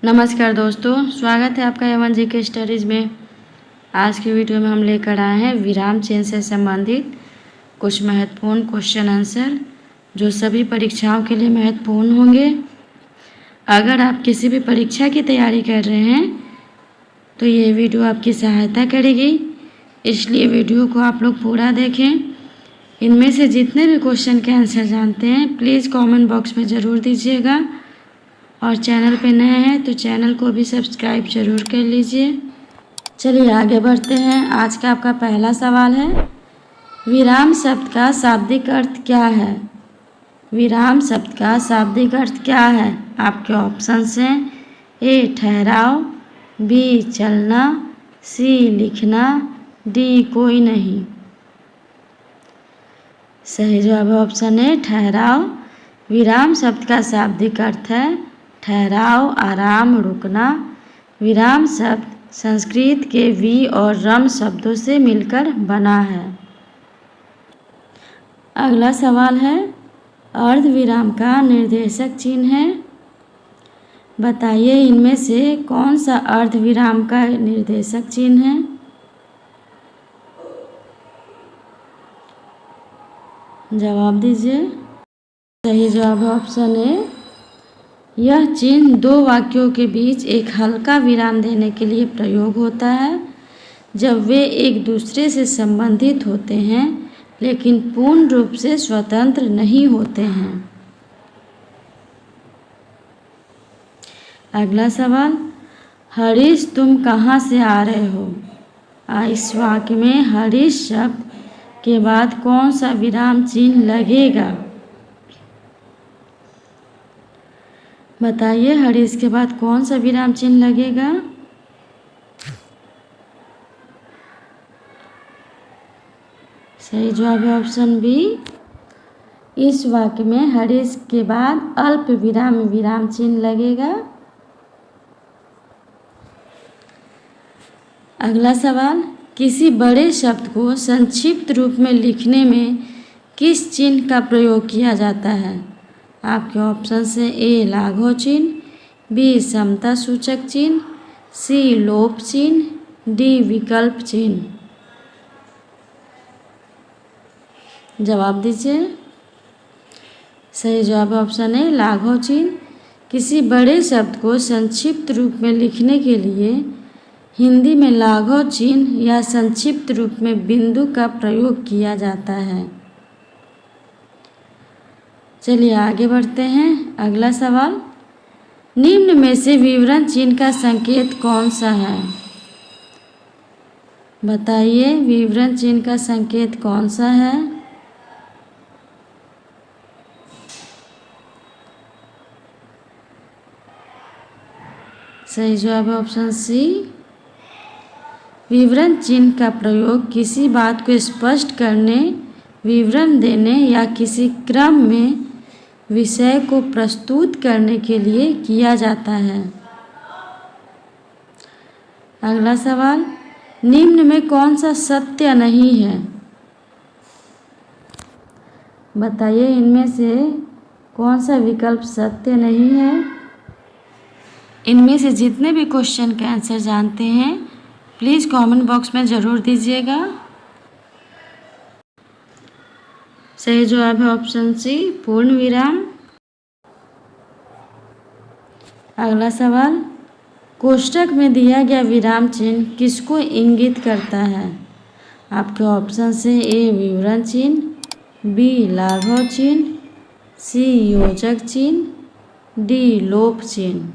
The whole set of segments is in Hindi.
नमस्कार दोस्तों, स्वागत है आपका यमन जी के स्टडीज़ में। आज की वीडियो में हम लेकर आए हैं विराम चिन्ह से संबंधित कुछ महत्वपूर्ण क्वेश्चन आंसर जो सभी परीक्षाओं के लिए महत्वपूर्ण होंगे। अगर आप किसी भी परीक्षा की तैयारी कर रहे हैं तो ये वीडियो आपकी सहायता करेगी, इसलिए वीडियो को आप लोग पूरा देखें। इनमें से जितने भी क्वेश्चन के आंसर जानते हैं प्लीज़ कमेंट बॉक्स में ज़रूर दीजिएगा, और चैनल पे नए हैं तो चैनल को भी सब्सक्राइब जरूर कर लीजिए। चलिए आगे बढ़ते हैं। आज का आपका पहला सवाल है, विराम शब्द का शाब्दिक अर्थ क्या है? विराम शब्द का शाब्दिक अर्थ क्या है? आपके ऑप्शंस हैं ए ठहराव, बी चलना, सी लिखना, डी कोई नहीं। सही जवाब है ऑप्शन ए ठहराव। विराम शब्द का शाब्दिक अर्थ है ठहराव, आराम, रुकना। विराम शब्द संस्कृत के वी और रम शब्दों से मिलकर बना है। अगला सवाल है, अर्धविराम का निर्देशक चिन्ह है। बताइए इनमें से कौन सा अर्धविराम का निर्देशक चिन्ह है? जवाब दीजिए। सही जवाब है ऑप्शन ए। यह चिन्ह दो वाक्यों के बीच एक हल्का विराम देने के लिए प्रयोग होता है जब वे एक दूसरे से संबंधित होते हैं लेकिन पूर्ण रूप से स्वतंत्र नहीं होते हैं। अगला सवाल, हरीश तुम कहाँ से आ रहे हो? इस वाक्य में हरीश शब्द के बाद कौन सा विराम चिन्ह लगेगा? बताइए हरीश के बाद कौन सा विराम चिन्ह लगेगा? सही जवाब है ऑप्शन बी। इस वाक्य में हरीश के बाद अल्प विराम विराम चिन्ह लगेगा। अगला सवाल, किसी बड़े शब्द को संक्षिप्त रूप में लिखने में किस चिन्ह का प्रयोग किया जाता है? आपके ऑप्शन से ए लाघव चिन्ह, बी समता सूचक चिन्ह, सी लोप चिन्ह, डी विकल्प चिन्ह। जवाब दीजिए। सही जवाब ऑप्शन है लाघव चिन्ह। किसी बड़े शब्द को संक्षिप्त रूप में लिखने के लिए हिंदी में लाघव चिन्ह या संक्षिप्त रूप में बिंदु का प्रयोग किया जाता है। चलिए आगे बढ़ते हैं। अगला सवाल, निम्न में से विवरण चिन्ह का संकेत कौन सा है? बताइए विवरण चिन्ह का संकेत कौन सा है? सही जवाब है ऑप्शन सी। विवरण चिन्ह का प्रयोग किसी बात को स्पष्ट करने, विवरण देने या किसी क्रम में विषय को प्रस्तुत करने के लिए किया जाता है। अगला सवाल, निम्न में कौन सा सत्य नहीं है? बताइए इनमें से कौन सा विकल्प सत्य नहीं है? इनमें से जितने भी क्वेश्चन के आंसर जानते हैं प्लीज़ कमेंट बॉक्स में ज़रूर दीजिएगा। सही जवाब है ऑप्शन सी पूर्ण विराम। अगला सवाल, कोष्ठक में दिया गया विराम चिन्ह किसको इंगित करता है? आपके ऑप्शन से ए विवरण चिन्ह, बी लाघव चिन्ह, सी योजक चिन्ह, डी लोप चिन्ह।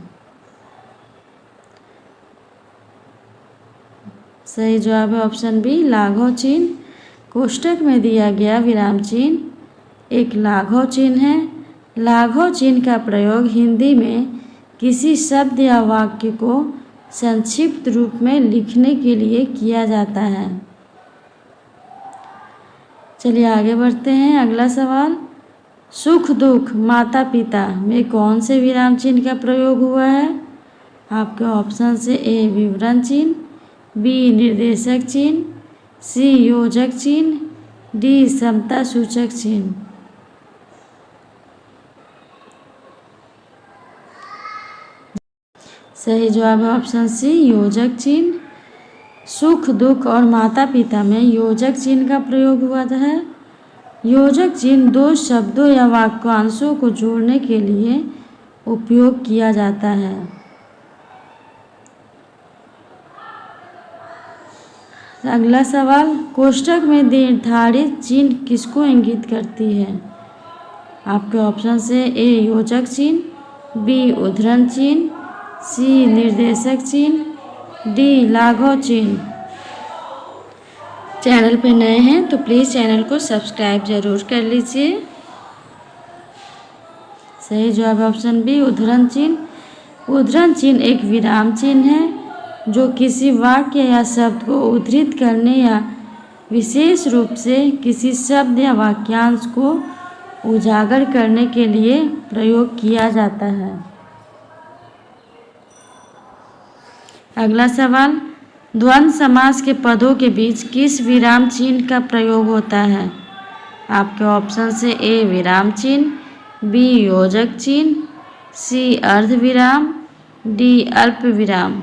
सही जवाब है ऑप्शन बी लाघव चिन्ह। कोष्ठक में दिया गया विराम चिन्ह एक लाघव चिन्ह है। लाघव चिन्ह का प्रयोग हिंदी में किसी शब्द या वाक्य को संक्षिप्त रूप में लिखने के लिए किया जाता है। चलिए आगे बढ़ते हैं। अगला सवाल, सुख दुख माता पिता में कौन से विराम चिन्ह का प्रयोग हुआ है? आपके ऑप्शन से ए विवरण चिन्ह, बी निर्देशक चिन्ह, सी योजक चिन्ह, डी समता सूचक चिन्ह। सही जवाब है ऑप्शन सी योजक चिन्ह। सुख दुख और माता पिता में योजक चिन्ह का प्रयोग हुआ है। योजक चिन्ह दो शब्दों या वाक्यांशों को जोड़ने के लिए उपयोग किया जाता है। अगला सवाल, कोष्ठक में निर्धारित चिन्ह किसको इंगित करती है? आपके ऑप्शन से ए योजक चिन्ह, बी उद्धरण चिन्ह, सी निर्देशक चिन्ह, डी लाघव चिन्ह। चैनल पे नए हैं तो प्लीज़ चैनल को सब्सक्राइब जरूर कर लीजिए। सही जवाब ऑप्शन बी उद्धरण चिन्ह। उद्धरण चिन्ह एक विराम चिन्ह है जो किसी वाक्य या शब्द को उद्धृत करने या विशेष रूप से किसी शब्द या वाक्यांश को उजागर करने के लिए प्रयोग किया जाता है। अगला सवाल, द्वंद्व समास के पदों के बीच किस विराम चिन्ह का प्रयोग होता है? आपके ऑप्शन से ए विराम चिन्ह, बी योजक चिन्ह, सी अर्ध विराम, डी अल्प विराम।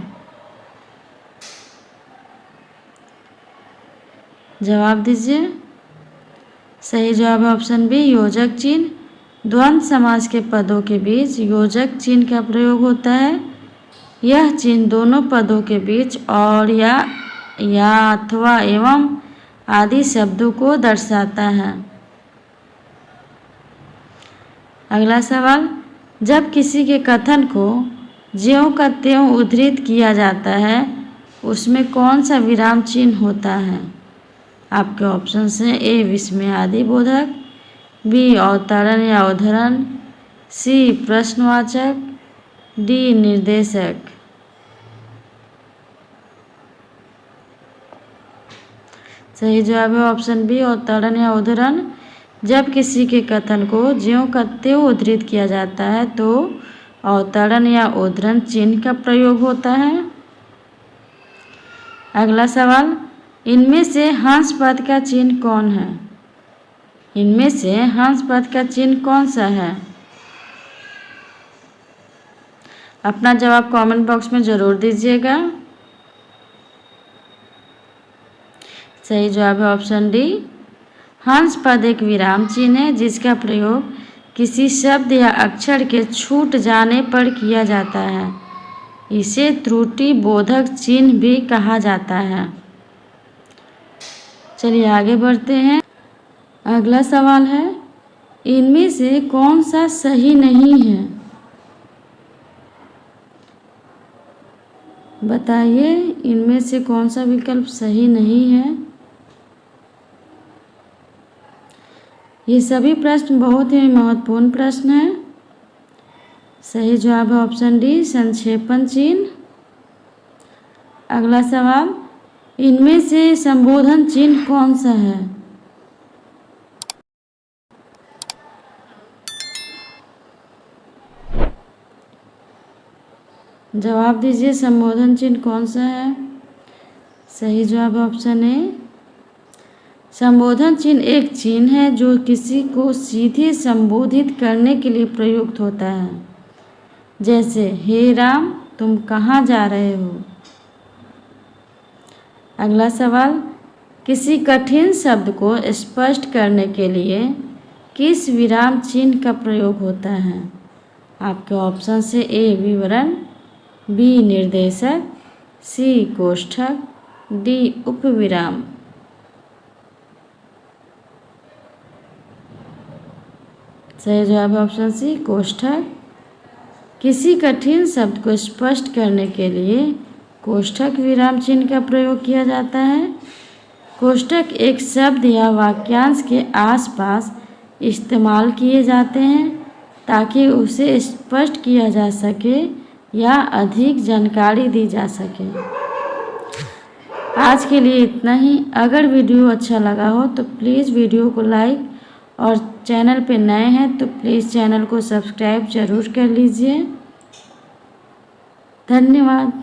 जवाब दीजिए। सही जवाब है ऑप्शन बी योजक चिन्ह। द्वंद्व समास के पदों के बीच योजक चिन्ह का प्रयोग होता है। यह चिन्ह दोनों पदों के बीच और या अथवा एवं आदि शब्दों को दर्शाता है। अगला सवाल, जब किसी के कथन को ज्यों का त्यों उद्धृत किया जाता है उसमें कौन सा विराम चिन्ह होता है? आपके ऑप्शन से ए विस्मयादि बोधक, बी अवतरण या उद्धरण, सी प्रश्नवाचक, डी निर्देशक। सही जवाब है ऑप्शन बी अवतरण या उद्धरण। जब किसी के कथन को ज्यों का त्यों उद्धृत किया जाता है तो अवतरण या उद्धरण चिन्ह का प्रयोग होता है। अगला सवाल, इनमें से हंस पद का चिन्ह कौन है? इनमें से हंस पद का चिन्ह कौन सा है? अपना जवाब कमेंट बॉक्स में जरूर दीजिएगा। सही जवाब है ऑप्शन डी। हंस पद एक विराम चिन्ह है जिसका प्रयोग किसी शब्द या अक्षर के छूट जाने पर किया जाता है। इसे त्रुटि बोधक चिन्ह भी कहा जाता है। चलिए आगे बढ़ते हैं। अगला सवाल है, इनमें से कौन सा सही नहीं है? बताइए इनमें से कौन सा विकल्प सही नहीं है? ये सभी प्रश्न बहुत ही महत्वपूर्ण प्रश्न हैं। सही जवाब है ऑप्शन डी संक्षेपण चिन्ह। अगला सवाल, इनमें से संबोधन चिन्ह कौन सा है? जवाब दीजिए संबोधन चिन्ह कौन सा है? सही जवाब है ऑप्शन ए। संबोधन चिन्ह एक चिन्ह है जो किसी को सीधे संबोधित करने के लिए प्रयुक्त होता है, जैसे हे राम तुम कहाँ जा रहे हो। अगला सवाल, किसी कठिन शब्द को स्पष्ट करने के लिए किस विराम चिन्ह का प्रयोग होता है? आपके ऑप्शन से ए विवरण, बी निर्देशक, सी कोष्ठक, डी उपविराम। सही जवाब है ऑप्शन सी कोष्ठक। किसी कठिन शब्द को स्पष्ट करने के लिए कोष्ठक विराम चिन्ह का प्रयोग किया जाता है। कोष्ठक एक शब्द या वाक्यांश के आसपास इस्तेमाल किए जाते हैं ताकि उसे स्पष्ट किया जा सके या अधिक जानकारी दी जा सके। आज के लिए इतना ही। अगर वीडियो अच्छा लगा हो तो प्लीज़ वीडियो को लाइक और चैनल पे नए हैं तो प्लीज़ चैनल को सब्सक्राइब जरूर कर लीजिए। धन्यवाद।